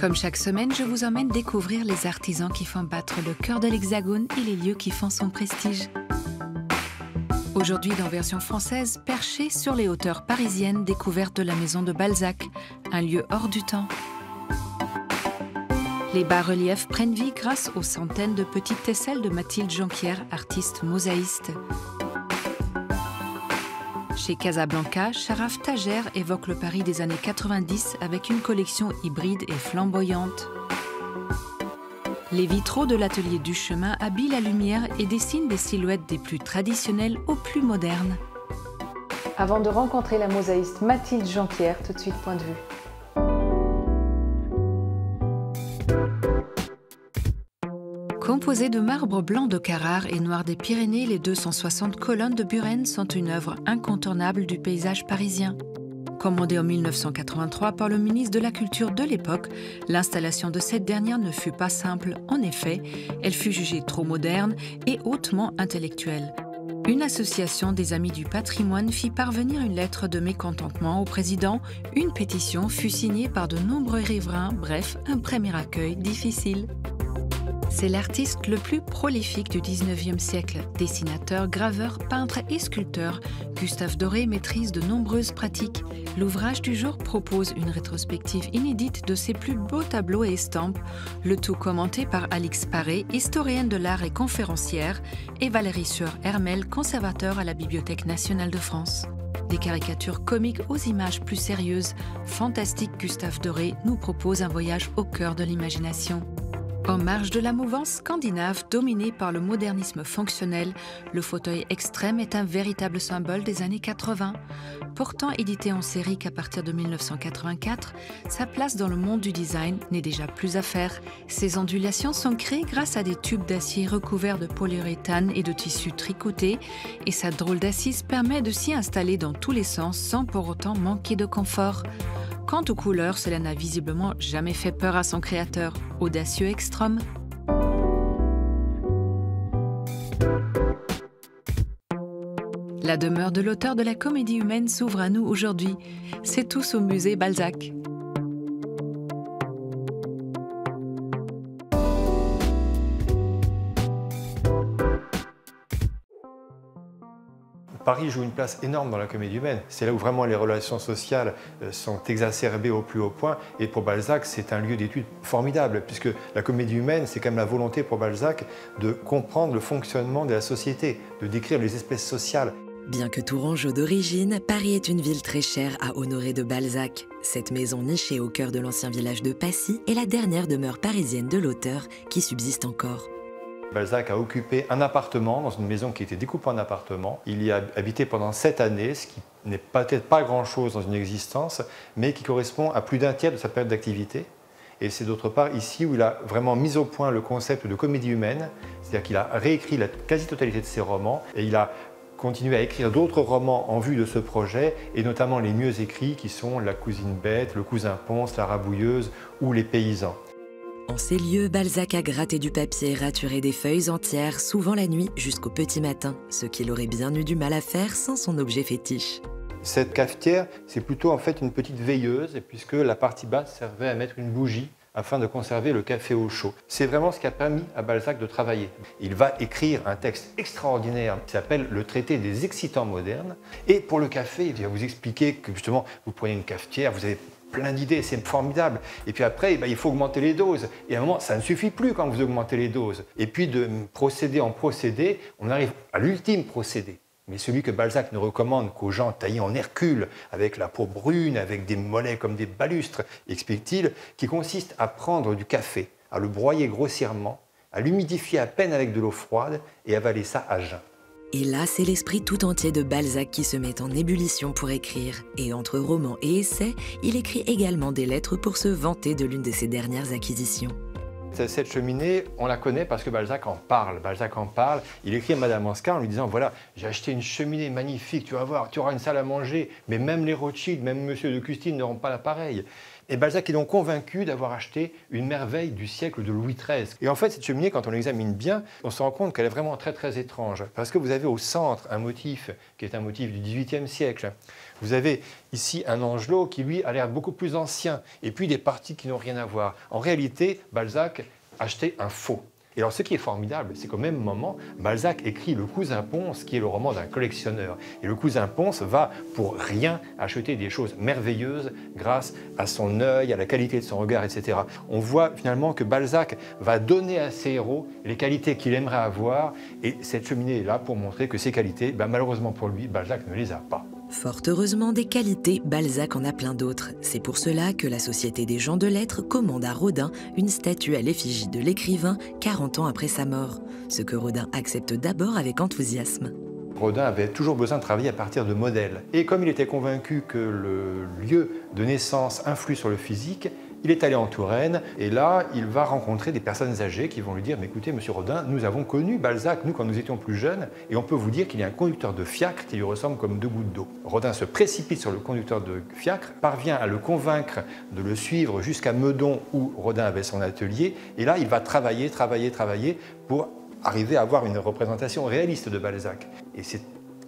Comme chaque semaine, je vous emmène découvrir les artisans qui font battre le cœur de l'Hexagone et les lieux qui font son prestige. Aujourd'hui, dans version française, perché sur les hauteurs parisiennes, découverte de la maison de Balzac, un lieu hors du temps. Les bas-reliefs prennent vie grâce aux centaines de petites tesselles de Mathilde Jonquière, artiste mosaïste. Chez Casablanca, Charaf Tager évoque le Paris des années 90 avec une collection hybride et flamboyante. Les vitraux de l'atelier du chemin habillent la lumière et dessinent des silhouettes des plus traditionnelles aux plus modernes. Avant de rencontrer la mosaïste Mathilde Jonquière, tout de suite point de vue. Composés de marbre blanc de Carrare et noir des Pyrénées, les 260 colonnes de Buren sont une œuvre incontournable du paysage parisien. Commandée en 1983 par le ministre de la Culture de l'époque, l'installation de cette dernière ne fut pas simple. En effet, elle fut jugée trop moderne et hautement intellectuelle. Une association des Amis du patrimoine fit parvenir une lettre de mécontentement au président. Une pétition fut signée par de nombreux riverains. Bref, un premier accueil difficile. C'est l'artiste le plus prolifique du 19e siècle. Dessinateur, graveur, peintre et sculpteur, Gustave Doré maîtrise de nombreuses pratiques. L'ouvrage du jour propose une rétrospective inédite de ses plus beaux tableaux et estampes, le tout commenté par Alix Paré, historienne de l'art et conférencière, et Valérie Sueur-Hermel, conservateur à la Bibliothèque nationale de France. Des caricatures comiques aux images plus sérieuses, fantastique Gustave Doré nous propose un voyage au cœur de l'imagination. En marge de la mouvance scandinave dominée par le modernisme fonctionnel, le fauteuil extrême est un véritable symbole des années 80. Pourtant édité en série qu'à partir de 1984, sa place dans le monde du design n'est déjà plus à faire. Ses ondulations sont créées grâce à des tubes d'acier recouverts de polyuréthane et de tissu tricoté, et sa drôle d'assise permet de s'y installer dans tous les sens sans pour autant manquer de confort. Quant aux couleurs, cela n'a visiblement jamais fait peur à son créateur, audacieux Ekstrom. La demeure de l'auteur de la Comédie humaine s'ouvre à nous aujourd'hui. C'est tous au musée Balzac. Paris joue une place énorme dans la comédie humaine. C'est là où vraiment les relations sociales sont exacerbées au plus haut point. Et pour Balzac, c'est un lieu d'étude formidable, puisque la comédie humaine, c'est quand même la volonté pour Balzac de comprendre le fonctionnement de la société, de décrire les espèces sociales. Bien que tourangeau d'origine, Paris est une ville très chère à Honoré de Balzac. Cette maison nichée au cœur de l'ancien village de Passy est la dernière demeure parisienne de l'auteur qui subsiste encore. Balzac a occupé un appartement dans une maison qui était découpée en appartements. Il y a habité pendant 7 années, ce qui n'est peut-être pas grand-chose dans une existence, mais qui correspond à plus d'un tiers de sa période d'activité. Et c'est d'autre part ici où il a vraiment mis au point le concept de comédie humaine, c'est-à-dire qu'il a réécrit la quasi-totalité de ses romans et il a continué à écrire d'autres romans en vue de ce projet, et notamment les mieux écrits qui sont La cousine bête, Le cousin Ponce, La rabouilleuse ou Les paysans. En ces lieux, Balzac a gratté du papier, raturé des feuilles entières, souvent la nuit jusqu'au petit matin, ce qu'il aurait bien eu du mal à faire sans son objet fétiche. Cette cafetière, c'est plutôt en fait une petite veilleuse, puisque la partie basse servait à mettre une bougie afin de conserver le café au chaud. C'est vraiment ce qui a permis à Balzac de travailler. Il va écrire un texte extraordinaire qui s'appelle Le traité des excitants modernes. Et pour le café, il va vous expliquer que justement, vous prenez une cafetière, vous avez plein d'idées, c'est formidable. Et puis après, il faut augmenter les doses. Et à un moment, ça ne suffit plus quand vous augmentez les doses. Et puis de procédé en procédé, on arrive à l'ultime procédé. Mais celui que Balzac ne recommande qu'aux gens taillés en Hercule, avec la peau brune, avec des mollets comme des balustres, explique-t-il, qui consiste à prendre du café, à le broyer grossièrement, à l'humidifier à peine avec de l'eau froide et avaler ça à jeun. Et là, c'est l'esprit tout entier de Balzac qui se met en ébullition pour écrire. Et entre romans et essais, il écrit également des lettres pour se vanter de l'une de ses dernières acquisitions. Cette cheminée, on la connaît parce que Balzac en parle. Balzac en parle. Il écrit à Madame Anscar en lui disant « Voilà, j'ai acheté une cheminée magnifique, tu vas voir, tu auras une salle à manger, mais même les Rothschild, même Monsieur de Custine n'auront pas l'appareil. » Et Balzac est donc convaincu d'avoir acheté une merveille du siècle de Louis XIII. Et en fait, cette cheminée, quand on l'examine bien, on se rend compte qu'elle est vraiment très très étrange. Parce que vous avez au centre un motif qui est un motif du XVIIIe siècle. Vous avez ici un angelot qui, lui, a l'air beaucoup plus ancien. Et puis des parties qui n'ont rien à voir. En réalité, Balzac achetait un faux. Et alors, ce qui est formidable, c'est qu'au même moment, Balzac écrit Le Cousin Pons, qui est le roman d'un collectionneur. Et le Cousin Pons va, pour rien, acheter des choses merveilleuses grâce à son œil, à la qualité de son regard, etc. On voit finalement que Balzac va donner à ses héros les qualités qu'il aimerait avoir. Et cette cheminée est là pour montrer que ces qualités, malheureusement pour lui, Balzac ne les a pas. Fort heureusement des qualités, Balzac en a plein d'autres. C'est pour cela que la Société des gens de lettres commande à Rodin une statue à l'effigie de l'écrivain 40 ans après sa mort, ce que Rodin accepte d'abord avec enthousiasme. Rodin avait toujours besoin de travailler à partir de modèles. Et comme il était convaincu que le lieu de naissance influe sur le physique, il est allé en Touraine et là, il va rencontrer des personnes âgées qui vont lui dire « Mais écoutez, monsieur Rodin, nous avons connu Balzac, nous, quand nous étions plus jeunes, et on peut vous dire qu'il y a un conducteur de fiacre qui lui ressemble comme 2 gouttes d'eau. » Rodin se précipite sur le conducteur de fiacre, parvient à le convaincre de le suivre jusqu'à Meudon où Rodin avait son atelier, et là, il va travailler pour arriver à avoir une représentation réaliste de Balzac. Et c'est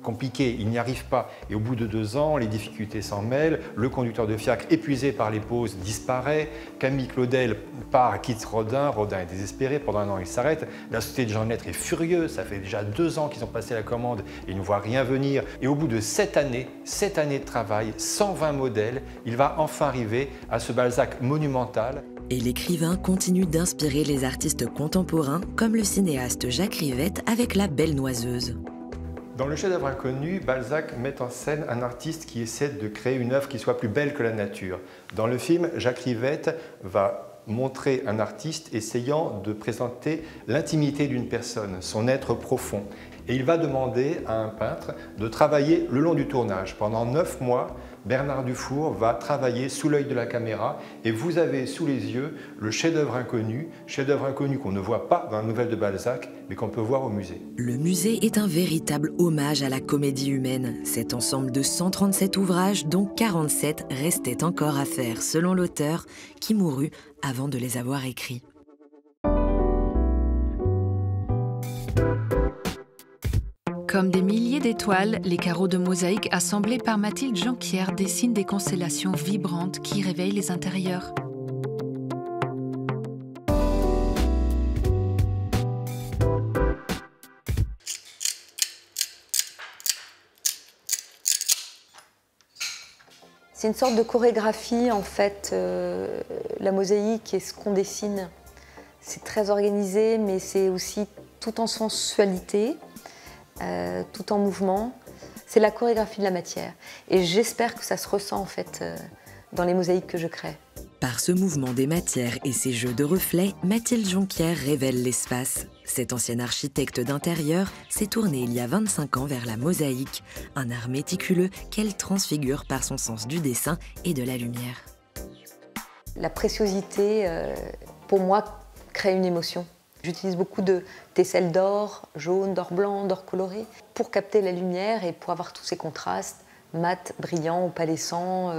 compliqué, il n'y arrive pas. Et au bout de 2 ans, les difficultés s'en mêlent, le conducteur de fiacre, épuisé par les pauses, disparaît, Camille Claudel part, quitte Rodin, Rodin est désespéré, pendant 1 an il s'arrête, la Société des gens de lettres est furieuse, ça fait déjà 2 ans qu'ils ont passé la commande et ils ne voient rien venir. Et au bout de 7 années de travail, 120 modèles, il va enfin arriver à ce Balzac monumental. Et l'écrivain continue d'inspirer les artistes contemporains, comme le cinéaste Jacques Rivette avec La Belle Noiseuse. Dans le chef-d'œuvre inconnu, Balzac met en scène un artiste qui essaie de créer une œuvre qui soit plus belle que la nature. Dans le film, Jacques Rivette va montrer un artiste essayant de présenter l'intimité d'une personne, son être profond. Et il va demander à un peintre de travailler le long du tournage. Pendant 9 mois, Bernard Dufour va travailler sous l'œil de la caméra et vous avez sous les yeux le chef-d'œuvre inconnu qu'on ne voit pas dans la nouvelle de Balzac, mais qu'on peut voir au musée. Le musée est un véritable hommage à la comédie humaine. Cet ensemble de 137 ouvrages, dont 47 restaient encore à faire, selon l'auteur, qui mourut avant de les avoir écrits. Comme des milliers d'étoiles, les carreaux de mosaïque assemblés par Mathilde Jonquière dessinent des constellations vibrantes qui réveillent les intérieurs. C'est une sorte de chorégraphie en fait, la mosaïque et ce qu'on dessine. C'est très organisé, mais c'est aussi tout en sensualité. Tout en mouvement, c'est la chorégraphie de la matière. Et j'espère que ça se ressent en fait dans les mosaïques que je crée. Par ce mouvement des matières et ces jeux de reflets, Mathilde Jonquière révèle l'espace. Cette ancienne architecte d'intérieur s'est tournée il y a 25 ans vers la mosaïque, un art méticuleux qu'elle transfigure par son sens du dessin et de la lumière. La préciosité, pour moi, crée une émotion. J'utilise beaucoup de tesselles d'or, jaune, d'or blanc, d'or coloré, pour capter la lumière et pour avoir tous ces contrastes, mat, brillant, opalescent,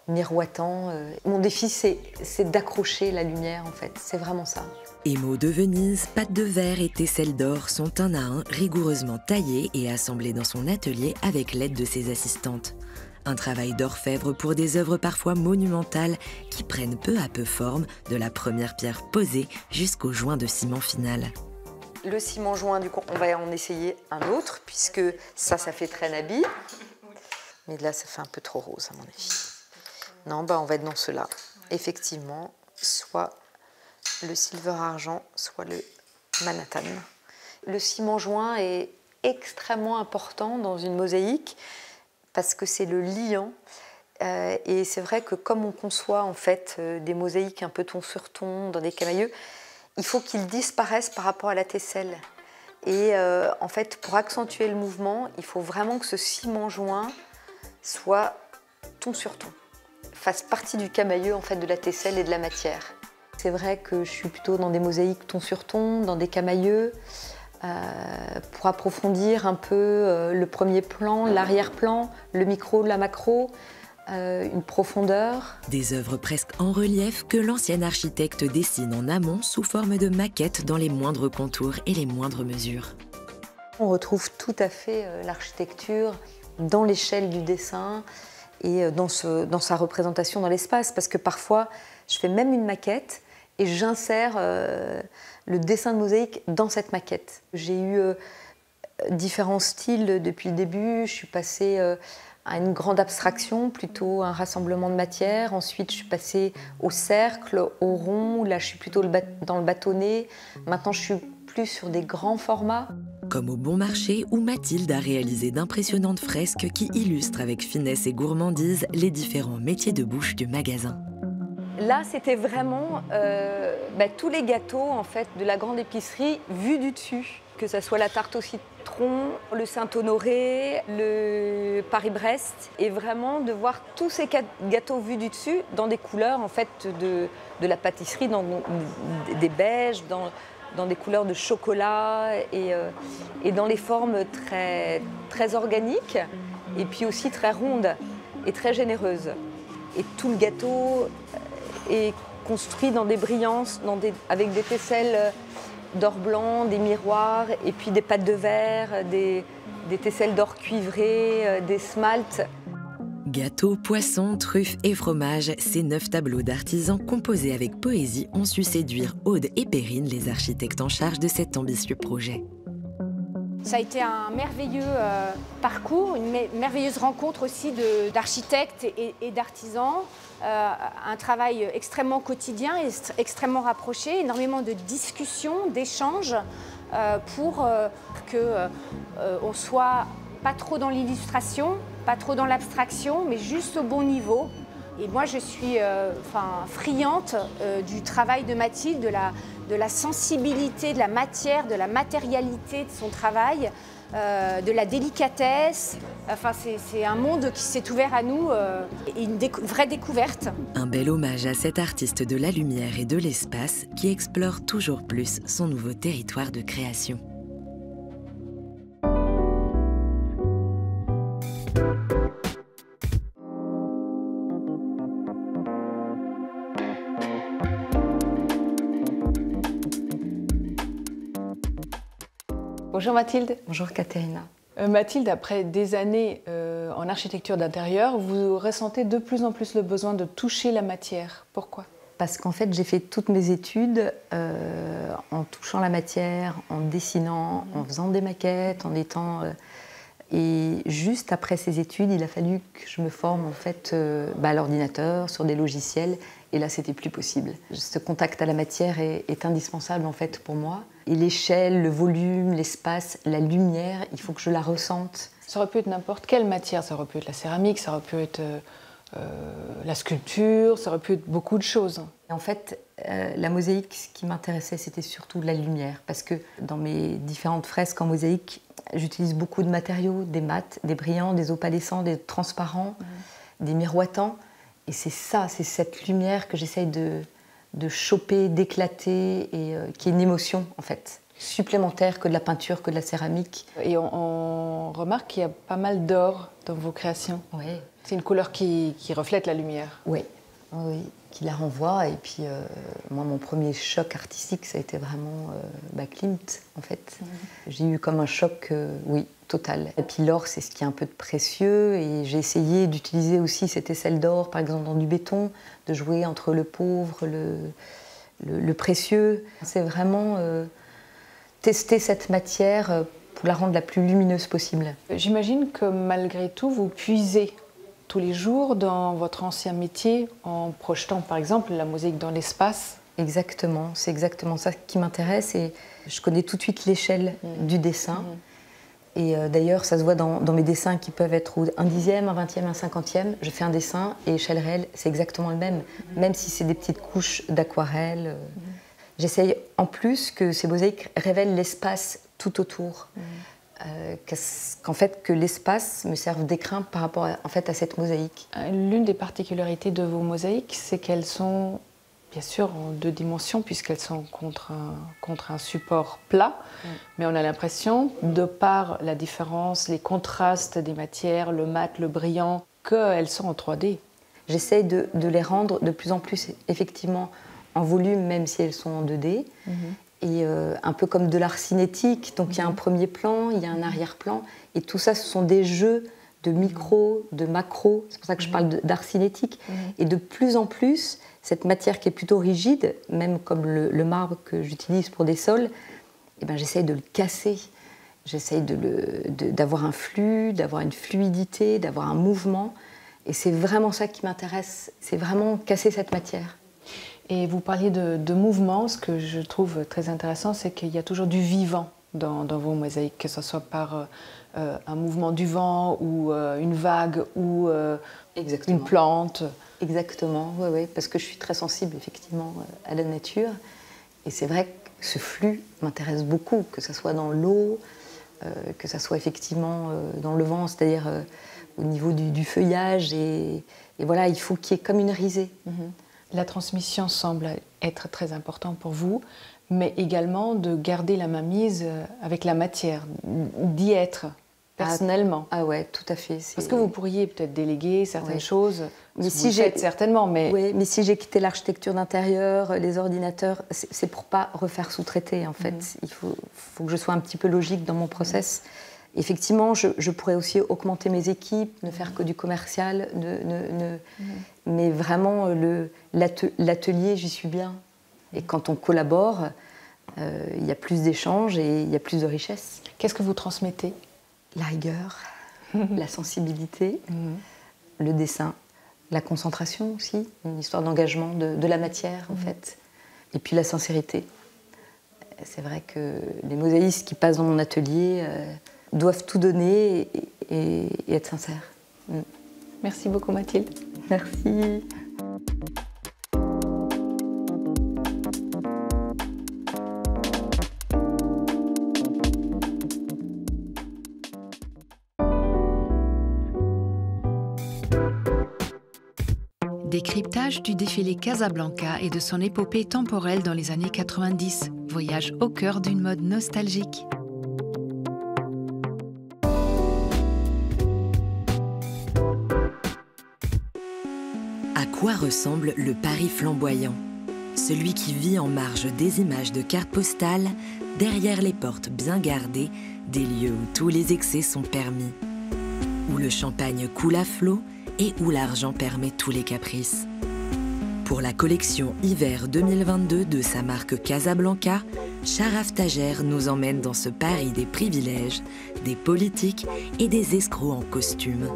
miroitant. Mon défi, c'est d'accrocher la lumière, en fait. C'est vraiment ça. Émaux de Venise, pâte de verre et tesselles d'or sont un à un rigoureusement taillés et assemblés dans son atelier avec l'aide de ses assistantes. Un travail d'orfèvre pour des œuvres parfois monumentales qui prennent peu à peu forme de la première pierre posée jusqu'au joint de ciment final. Le ciment joint, du coup, on va en essayer un autre, puisque ça fait très nabi. Mais là, ça fait un peu trop rose, à mon avis. Non, on va être dans cela. Effectivement, soit le silver argent, soit le Manhattan. Le ciment joint est extrêmement important dans une mosaïque, parce que c'est le liant. Et c'est vrai que comme on conçoit en fait des mosaïques un peu ton sur ton, dans des camailleux, il faut qu'ils disparaissent par rapport à la tesselle. Et en fait, pour accentuer le mouvement, il faut vraiment que ce ciment joint soit ton sur ton, fasse partie du camailleux en fait, de la tesselle et de la matière. C'est vrai que je suis plutôt dans des mosaïques ton sur ton, dans des camailleux, pour approfondir un peu le premier plan, l'arrière-plan, le micro, la macro, une profondeur. Des œuvres presque en relief que l'ancienne architecte dessine en amont sous forme de maquettes dans les moindres contours et les moindres mesures. On retrouve tout à fait l'architecture dans l'échelle du dessin et dans sa représentation dans l'espace, parce que parfois je fais même une maquette et j'insère le dessin de mosaïque dans cette maquette. J'ai eu différents styles depuis le début. Je suis passée à une grande abstraction, plutôt un rassemblement de matière. Ensuite, je suis passée au cercle, au rond. Là, je suis plutôt dans le bâtonnet. Maintenant, je suis plus sur des grands formats. Comme au Bon Marché, où Mathilde a réalisé d'impressionnantes fresques qui illustrent avec finesse et gourmandise les différents métiers de bouche du magasin. Là, c'était vraiment tous les gâteaux en fait, de la grande épicerie vus du dessus. Que ce soit la tarte au citron, le Saint-Honoré, le Paris-Brest. Et vraiment de voir tous ces gâteaux vus du dessus dans des couleurs en fait, de la pâtisserie, dans des beiges, dans des couleurs de chocolat et dans les formes très, très organiques et puis aussi très rondes et très généreuses. Et tout le gâteau est construit dans des brillances, avec des tesselles d'or blanc, des miroirs et puis des pâtes de verre, des tesselles d'or cuivré, des smaltes. Gâteaux, poissons, truffes et fromages, ces 9 tableaux d'artisans composés avec poésie ont su séduire Aude et Perrine, les architectes en charge de cet ambitieux projet. Ça a été un merveilleux parcours, une merveilleuse rencontre aussi d'architectes et d'artisans. Un travail extrêmement quotidien et extrêmement rapproché, énormément de discussions, d'échanges pour qu'on soit pas trop dans l'illustration, pas trop dans l'abstraction, mais juste au bon niveau. Et moi, je suis friande du travail de Mathilde, de la sensibilité de la matière, de la matérialité de son travail, de la délicatesse. Enfin, c'est un monde qui s'est ouvert à nous et une vraie découverte. Un bel hommage à cet artiste de la lumière et de l'espace qui explore toujours plus son nouveau territoire de création. Bonjour Mathilde. Bonjour Caterina. Mathilde, après des années en architecture d'intérieur, vous ressentez de plus en plus le besoin de toucher la matière. Pourquoi ? Parce qu'en fait, j'ai fait toutes mes études en touchant la matière, en dessinant, en faisant des maquettes, en étant... et juste après ces études, il a fallu que je me forme en fait, à l'ordinateur, sur des logiciels. Et là, c'était plus possible. Ce contact à la matière est indispensable en fait pour moi. Et l'échelle, le volume, l'espace, la lumière, il faut que je la ressente. Ça aurait pu être n'importe quelle matière. Ça aurait pu être la céramique, ça aurait pu être la sculpture, ça aurait pu être beaucoup de choses. Et en fait, la mosaïque, ce qui m'intéressait, c'était surtout la lumière. Parce que dans mes différentes fresques en mosaïque, j'utilise beaucoup de matériaux, des mats, des brillants, des opalescents, des transparents, des miroitants. Et c'est ça, c'est cette lumière que j'essaye de choper, d'éclater, et qui est une émotion, en fait, supplémentaire que de la peinture, que de la céramique. Et on remarque qu'il y a pas mal d'or dans vos créations. Oui. C'est une couleur qui reflète la lumière. Oui, oui, qui la renvoie. Et puis, moi, mon premier choc artistique, ça a été vraiment Klimt, en fait. J'ai eu comme un choc, oui, total. Et puis l'or, c'est ce qui est un peu de précieux. Et j'ai essayé d'utiliser aussi cette aisselle d'or, par exemple, dans du béton, de jouer entre le pauvre, le précieux. C'est vraiment tester cette matière pour la rendre la plus lumineuse possible. J'imagine que malgré tout, vous puisez tous les jours dans votre ancien métier en projetant, par exemple, la mosaïque dans l'espace. Exactement, c'est exactement ça qui m'intéresse. Et je connais tout de suite l'échelle du dessin. Et d'ailleurs, ça se voit dans mes dessins qui peuvent être un 10e, un 20e, un 50e. Je fais un dessin et échelle réelle, c'est exactement le même. Même si c'est des petites couches d'aquarelle. J'essaye en plus que ces mosaïques révèlent l'espace tout autour. Qu'en fait, que l'espace me serve d'écrin par rapport à cette mosaïque. L'une des particularités de vos mosaïques, c'est qu'elles sont bien sûr en 2 dimensions puisqu'elles sont contre un support plat, mais on a l'impression, de par la différence, les contrastes des matières, le mat, le brillant, qu'elles sont en 3D. J'essaye de les rendre de plus en plus effectivement en volume, même si elles sont en 2D. Et un peu comme de l'art cinétique, donc il y a un premier plan, il y a un arrière-plan, et tout ça, ce sont des jeux de micro, de macro, c'est pour ça que je parle d'art cinétique. Et de plus en plus, cette matière qui est plutôt rigide, même comme le marbre que j'utilise pour des sols, eh ben, j'essaye de le casser. J'essaye d'avoir un flux, d'avoir une fluidité, d'avoir un mouvement. Et c'est vraiment ça qui m'intéresse, c'est vraiment casser cette matière. Et vous parliez de mouvement, ce que je trouve très intéressant, c'est qu'il y a toujours du vivant dans vos mosaïques, que ce soit par un mouvement du vent, ou une vague, ou une plante. Exactement, oui, parce que je suis très sensible effectivement à la nature. Et c'est vrai que ce flux m'intéresse beaucoup, que ce soit dans l'eau, que ce soit effectivement dans le vent, c'est-à-dire au niveau du feuillage. Et voilà, il faut qu'il y ait comme une risée. La transmission semble être très importante pour vous, mais également de garder la mainmise avec la matière, d'y être personnellement. Ah ouais, tout à fait. Parce que vous pourriez peut-être déléguer certaines choses, mais si j'ai certainement, mais... Oui, mais si j'ai quitté l'architecture d'intérieur, les ordinateurs, c'est pour pas refaire sous-traiter en fait. Il faut que je sois un petit peu logique dans mon process. Effectivement, je pourrais aussi augmenter mes équipes, ne faire que du commercial, mais vraiment l'atelier, j'y suis bien. Et quand on collabore, il y a plus d'échanges et il y a plus de richesse. Qu'est-ce que vous transmettez? La rigueur, la sensibilité, le dessin, la concentration aussi, une histoire d'engagement de la matière en fait, et puis la sincérité. C'est vrai que les mosaïstes qui passent dans mon atelier doivent tout donner et être sincères. Merci beaucoup Mathilde. Merci. Décryptage du défilé Casablanca et de son épopée temporelle dans les années 90. Voyage au cœur d'une mode nostalgique. À quoi ressemble le Paris flamboyant? Celui qui vit en marge des images de cartes postales, derrière les portes bien gardées, des lieux où tous les excès sont permis, où le champagne coule à flot et où l'argent permet tous les caprices. Pour la collection Hiver 2022 de sa marque Casablanca, Sharaf Tajer nous emmène dans ce Paris des privilèges, des politiques et des escrocs en costume.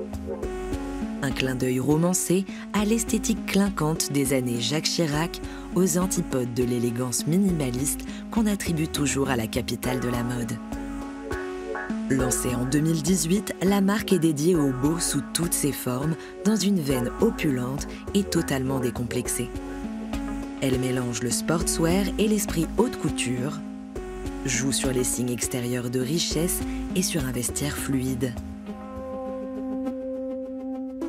Un clin d'œil romancé à l'esthétique clinquante des années Jacques Chirac, aux antipodes de l'élégance minimaliste qu'on attribue toujours à la capitale de la mode. Lancée en 2018, la marque est dédiée au beau sous toutes ses formes, dans une veine opulente et totalement décomplexée. Elle mélange le sportswear et l'esprit haute couture, joue sur les signes extérieurs de richesse et sur un vestiaire fluide.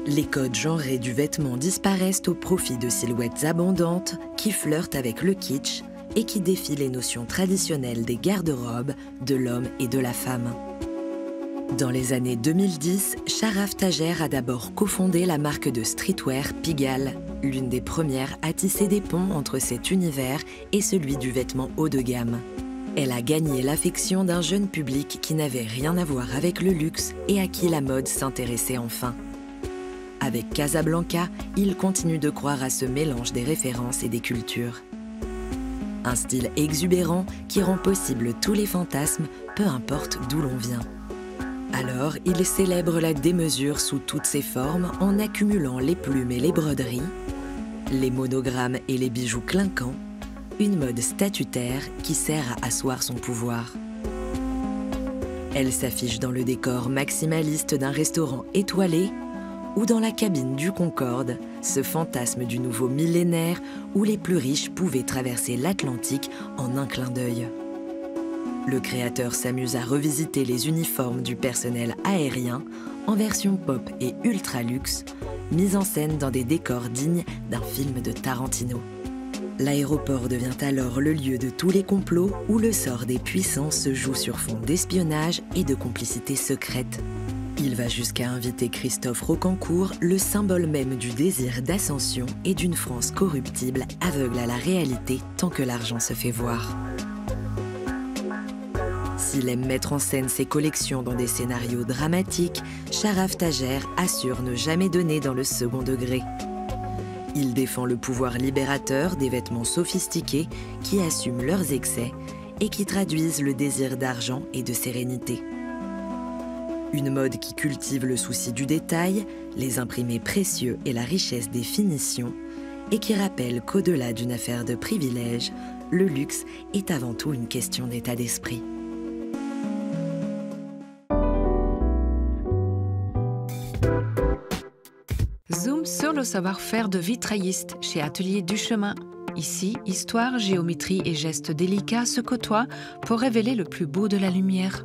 Les codes genrés du vêtement disparaissent au profit de silhouettes abondantes qui flirtent avec le kitsch et qui défient les notions traditionnelles des garde-robes de l'homme et de la femme. Dans les années 2010, Sharaf Tajer a d'abord cofondé la marque de streetwear Pigalle, l'une des premières à tisser des ponts entre cet univers et celui du vêtement haut de gamme. Elle a gagné l'affection d'un jeune public qui n'avait rien à voir avec le luxe et à qui la mode s'intéressait enfin. Avec Casablanca, il continue de croire à ce mélange des références et des cultures. Un style exubérant qui rend possible tous les fantasmes, peu importe d'où l'on vient. Alors, il célèbre la démesure sous toutes ses formes en accumulant les plumes et les broderies, les monogrammes et les bijoux clinquants, une mode statutaire qui sert à asseoir son pouvoir. Elle s'affiche dans le décor maximaliste d'un restaurant étoilé ou dans la cabine du Concorde, ce fantasme du nouveau millénaire où les plus riches pouvaient traverser l'Atlantique en un clin d'œil. Le créateur s'amuse à revisiter les uniformes du personnel aérien en version pop et ultra luxe, mise en scène dans des décors dignes d'un film de Tarantino. L'aéroport devient alors le lieu de tous les complots où le sort des puissants se joue sur fond d'espionnage et de complicité secrète. Il va jusqu'à inviter Christophe Rocancourt, le symbole même du désir d'ascension et d'une France corruptible, aveugle à la réalité tant que l'argent se fait voir. S'il aime mettre en scène ses collections dans des scénarios dramatiques, Sharaf Tajer assure ne jamais donner dans le second degré. Il défend le pouvoir libérateur des vêtements sophistiqués qui assument leurs excès et qui traduisent le désir d'argent et de sérénité. Une mode qui cultive le souci du détail, les imprimés précieux et la richesse des finitions, et qui rappelle qu'au-delà d'une affaire de privilège, le luxe est avant tout une question d'état d'esprit. Zoom sur le savoir-faire de vitrailliste chez Atelier Duchemin. Ici, histoire, géométrie et gestes délicats se côtoient pour révéler le plus beau de la lumière.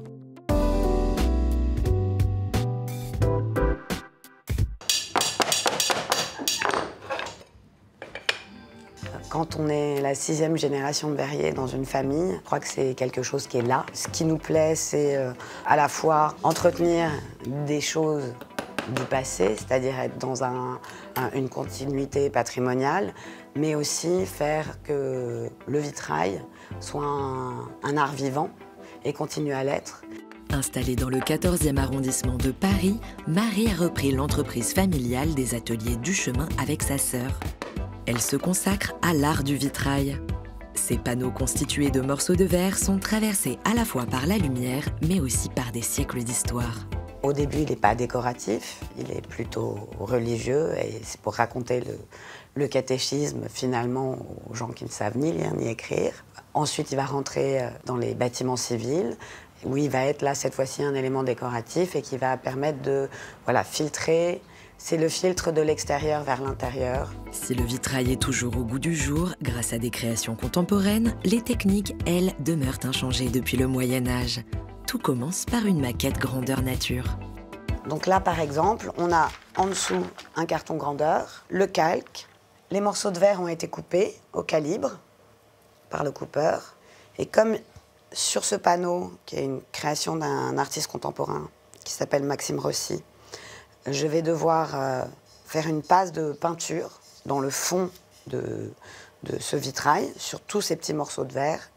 Quand on est la 6e génération de verriers dans une famille, je crois que c'est quelque chose qui est là. Ce qui nous plaît, c'est à la fois entretenir des choses du passé, c'est-à-dire être dans une continuité patrimoniale, mais aussi faire que le vitrail soit un art vivant et continue à l'être. Installée dans le 14e arrondissement de Paris, Marie a repris l'entreprise familiale des Ateliers Duchemin avec sa sœur. Elle se consacre à l'art du vitrail. Ces panneaux constitués de morceaux de verre sont traversés à la fois par la lumière, mais aussi par des siècles d'histoire. Au début, il n'est pas décoratif, il est plutôt religieux et c'est pour raconter le catéchisme finalement aux gens qui ne savent ni lire ni écrire. Ensuite, il va rentrer dans les bâtiments civils où il va être là cette fois-ci un élément décoratif et qui va permettre de filtrer. C'est le filtre de l'extérieur vers l'intérieur. Si le vitrail est toujours au goût du jour, grâce à des créations contemporaines, les techniques, elles, demeurent inchangées depuis le Moyen-Âge. Tout commence par une maquette grandeur nature. Donc là, par exemple, on a en dessous un carton grandeur, le calque. Les morceaux de verre ont été coupés au calibre par le coupeur. Et comme sur ce panneau, qui est une création d'un artiste contemporain qui s'appelle Maxime Rossi, je vais devoir faire une passe de peinture dans le fond de ce vitrail, sur tous ces petits morceaux de verre.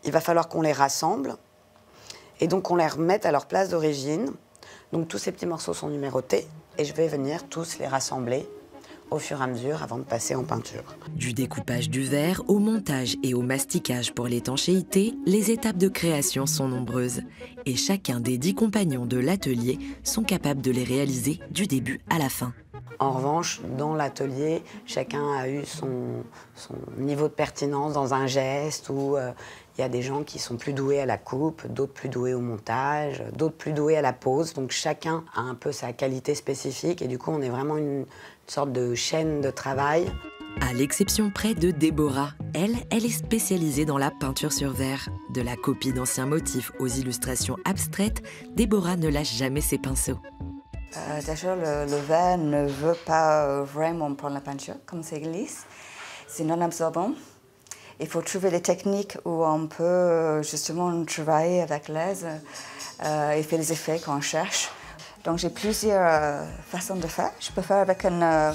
Il va falloir qu'on les rassemble et donc qu'on les remette à leur place d'origine. Donc tous ces petits morceaux sont numérotés et je vais venir tous les rassembler au fur et à mesure avant de passer en peinture. Du découpage du verre au montage et au masticage pour l'étanchéité, les étapes de création sont nombreuses. Et chacun des 10 compagnons de l'atelier sont capables de les réaliser du début à la fin. En revanche, dans l'atelier, chacun a eu son niveau de pertinence dans un geste où il y a des gens qui sont plus doués à la coupe, d'autres plus doués au montage, d'autres plus doués à la pose. Donc chacun a un peu sa qualité spécifique et du coup, on est vraiment une sorte de chaîne de travail. À l'exception près de Déborah. Elle est spécialisée dans la peinture sur verre. De la copie d'anciens motifs aux illustrations abstraites, Déborah ne lâche jamais ses pinceaux. Déjà, le verre ne veut pas vraiment prendre la peinture, comme c'est lisse. C'est non absorbant. Il faut trouver des techniques où on peut justement travailler avec l'aise et faire les effets qu'on cherche. Donc j'ai plusieurs façons de faire. Je peux faire avec un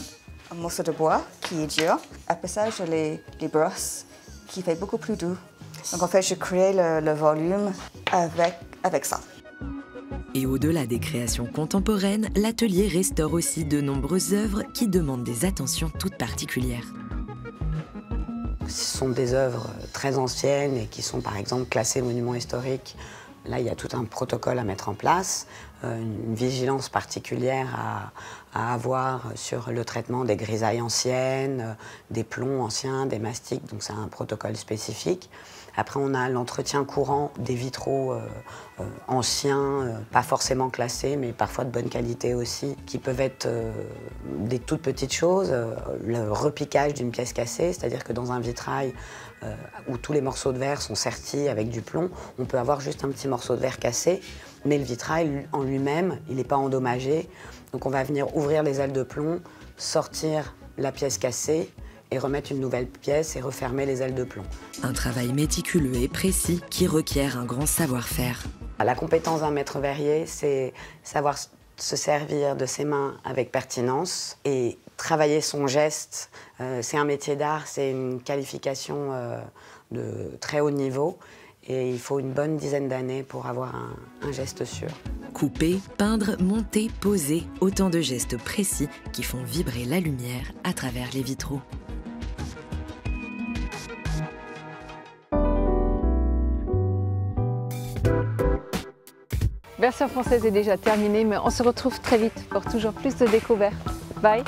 morceau de bois qui est dur. Après ça, je les brosse, qui fait beaucoup plus doux. Donc en fait, je crée le volume avec ça. Et au-delà des créations contemporaines, l'atelier restaure aussi de nombreuses œuvres qui demandent des attentions toutes particulières. Ce sont des œuvres très anciennes et qui sont par exemple classées monuments historiques. Là, il y a tout un protocole à mettre en place, une vigilance particulière à avoir sur le traitement des grisailles anciennes, des plombs anciens, des mastiques, donc c'est un protocole spécifique. Après, on a l'entretien courant des vitraux anciens, pas forcément classés, mais parfois de bonne qualité aussi, qui peuvent être des toutes petites choses. Le repiquage d'une pièce cassée, c'est-à-dire que dans un vitrail où tous les morceaux de verre sont sertis avec du plomb, on peut avoir juste un petit morceau de verre cassé, mais le vitrail en lui-même, il n'est pas endommagé. Donc on va venir ouvrir les ailes de plomb, sortir la pièce cassée, et remettre une nouvelle pièce et refermer les ailes de plomb. Un travail méticuleux et précis qui requiert un grand savoir-faire. La compétence d'un maître verrier, c'est savoir se servir de ses mains avec pertinence et travailler son geste. C'est un métier d'art, c'est une qualification de très haut niveau et il faut une bonne dizaine d'années pour avoir un geste sûr. Couper, peindre, monter, poser, autant de gestes précis qui font vibrer la lumière à travers les vitraux. Version française est déjà terminée, mais on se retrouve très vite pour toujours plus de découvertes. Bye!